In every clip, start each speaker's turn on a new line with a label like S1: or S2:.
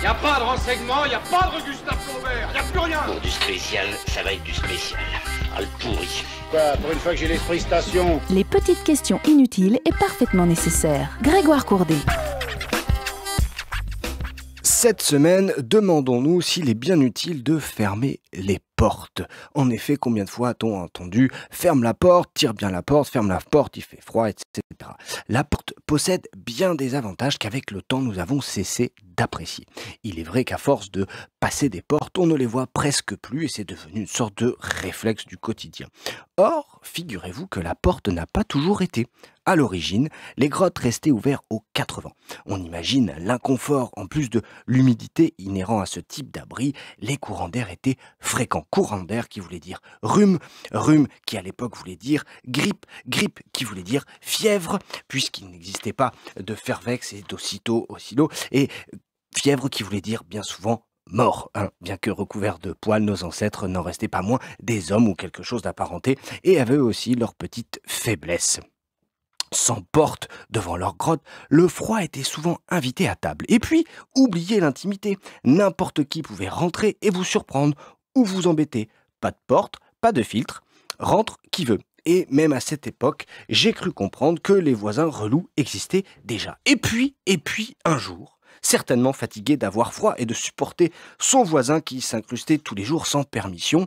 S1: Y a pas de renseignements, y a pas de Gustave Flaubert, y a plus rien.
S2: Pour du spécial, ça va être du spécial. Ah, le pourri.
S3: Quoi, pour une fois que j'ai l'esprit station.
S4: Les petites questions inutiles et parfaitement nécessaires. Grégoire Courdet.
S5: Cette semaine, demandons-nous s'il est bien utile de fermer les portes. En effet, combien de fois a-t-on entendu « ferme la porte, tire bien la porte, ferme la porte, il fait froid, etc. » La porte possède bien des avantages qu'avec le temps nous avons cessé d'apprécier. Il est vrai qu'à force de passer des portes, on ne les voit presque plus et c'est devenu une sorte de réflexe du quotidien. Or, figurez-vous que la porte n'a pas toujours été. À l'origine, les grottes restaient ouvertes aux 4 vents. On imagine l'inconfort en plus de l'humidité inhérent à ce type d'abri. Les courants d'air étaient fréquents. Courant d'air qui voulait dire rhume, rhume qui à l'époque voulait dire grippe, grippe qui voulait dire fièvre, puisqu'il n'existait pas de Fervex et d'Ocyto, et fièvre qui voulait dire bien souvent mort, hein. Bien que recouverts de poils, nos ancêtres n'en restaient pas moins des hommes ou quelque chose d'apparenté et avaient aussi leur petite faiblesse. Sans porte devant leur grotte, le froid était souvent invité à table. Et puis, oubliez l'intimité. N'importe qui pouvait rentrer et vous surprendre ou vous embêter. Pas de porte, pas de filtre, rentre qui veut. Et même à cette époque, j'ai cru comprendre que les voisins relous existaient déjà. Et puis, un jour, certainement fatigué d'avoir froid et de supporter son voisin qui s'incrustait tous les jours sans permission,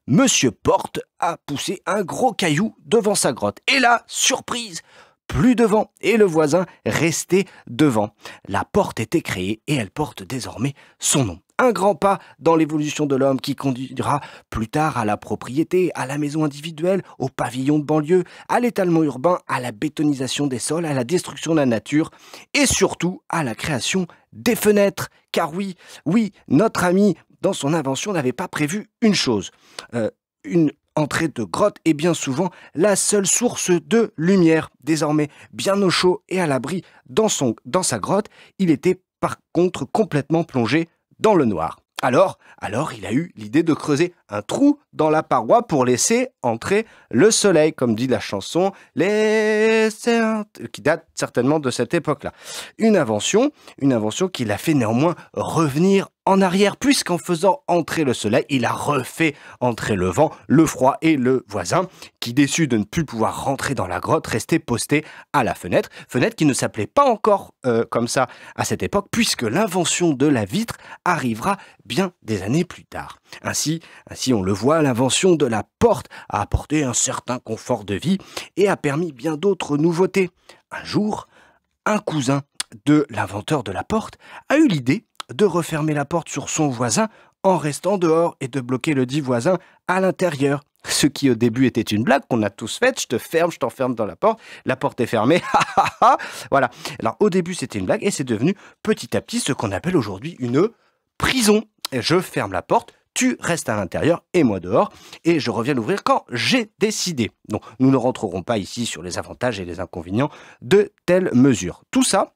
S5: Monsieur Porte a poussé un gros caillou devant sa grotte. Et là, surprise, plus de vent et le voisin restait devant. La porte était créée et elle porte désormais son nom. Un grand pas dans l'évolution de l'homme qui conduira plus tard à la propriété, à la maison individuelle, au pavillon de banlieue, à l'étalement urbain, à la bétonisation des sols, à la destruction de la nature et surtout à la création des fenêtres. Car oui, notre ami, dans son invention, n'avait pas prévu une chose. Une entrée de grotte est bien souvent la seule source de lumière. Désormais, bien au chaud et à l'abri dans sa grotte, il était par contre complètement plongé dans le noir. Alors, il a eu l'idée de creuser un trou dans la paroi pour laisser entrer le soleil, comme dit la chanson, qui date certainement de cette époque-là. Une invention qui l'a fait néanmoins revenir en arrière, puisqu'en faisant entrer le soleil, il a refait entrer le vent, le froid et le voisin, qui, déçu de ne plus pouvoir rentrer dans la grotte, restait posté à la fenêtre qui ne s'appelait pas encore comme ça à cette époque, puisque l'invention de la vitre arrivera bien des années plus tard. Ainsi, on le voit, l'invention de la porte a apporté un certain confort de vie et a permis bien d'autres nouveautés. Un jour, un cousin de l'inventeur de la porte a eu l'idée de refermer la porte sur son voisin en restant dehors et de bloquer le dit voisin à l'intérieur. Ce qui au début était une blague qu'on a tous faite, je t'enferme dans la porte est fermée, voilà. Alors au début c'était une blague et c'est devenu petit à petit ce qu'on appelle aujourd'hui une prison. Et je ferme la porte, tu restes à l'intérieur et moi dehors et je reviens l'ouvrir quand j'ai décidé. Donc nous ne rentrerons pas ici sur les avantages et les inconvénients de telles mesures. Tout ça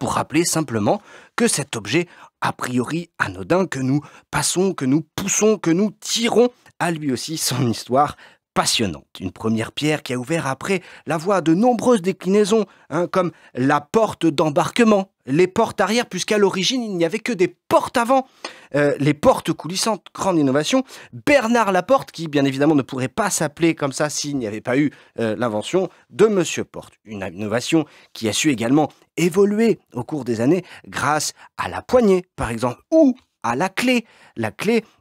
S5: pour rappeler simplement que cet objet a priori anodin que nous passons, que nous poussons, que nous tirons, a lui aussi son histoire passionnante. Une première pierre qui a ouvert après la voie à de nombreuses déclinaisons, comme la porte d'embarquement, les portes arrière, puisqu'à l'origine il n'y avait que des portes avant, les portes coulissantes, grande innovation. Bernard Laporte, qui bien évidemment ne pourrait pas s'appeler comme ça s'il n'y avait pas eu l'invention de Monsieur Porte. Une innovation qui a su également évoluer au cours des années grâce à la poignée, par exemple, ou à la clé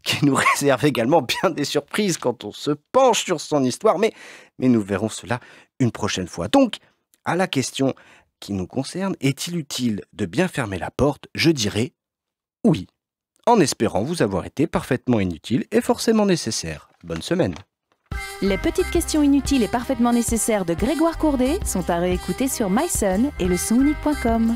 S5: qui nous réserve également bien des surprises quand on se penche sur son histoire, mais nous verrons cela une prochaine fois. Donc, à la question qui nous concerne, est-il utile de bien fermer la porte? Je dirais oui, en espérant vous avoir été parfaitement inutile et forcément nécessaire. Bonne semaine.
S4: Les petites questions inutiles et parfaitement nécessaires de Grégoire Courdet sont à réécouter sur myson et lesonunique.com.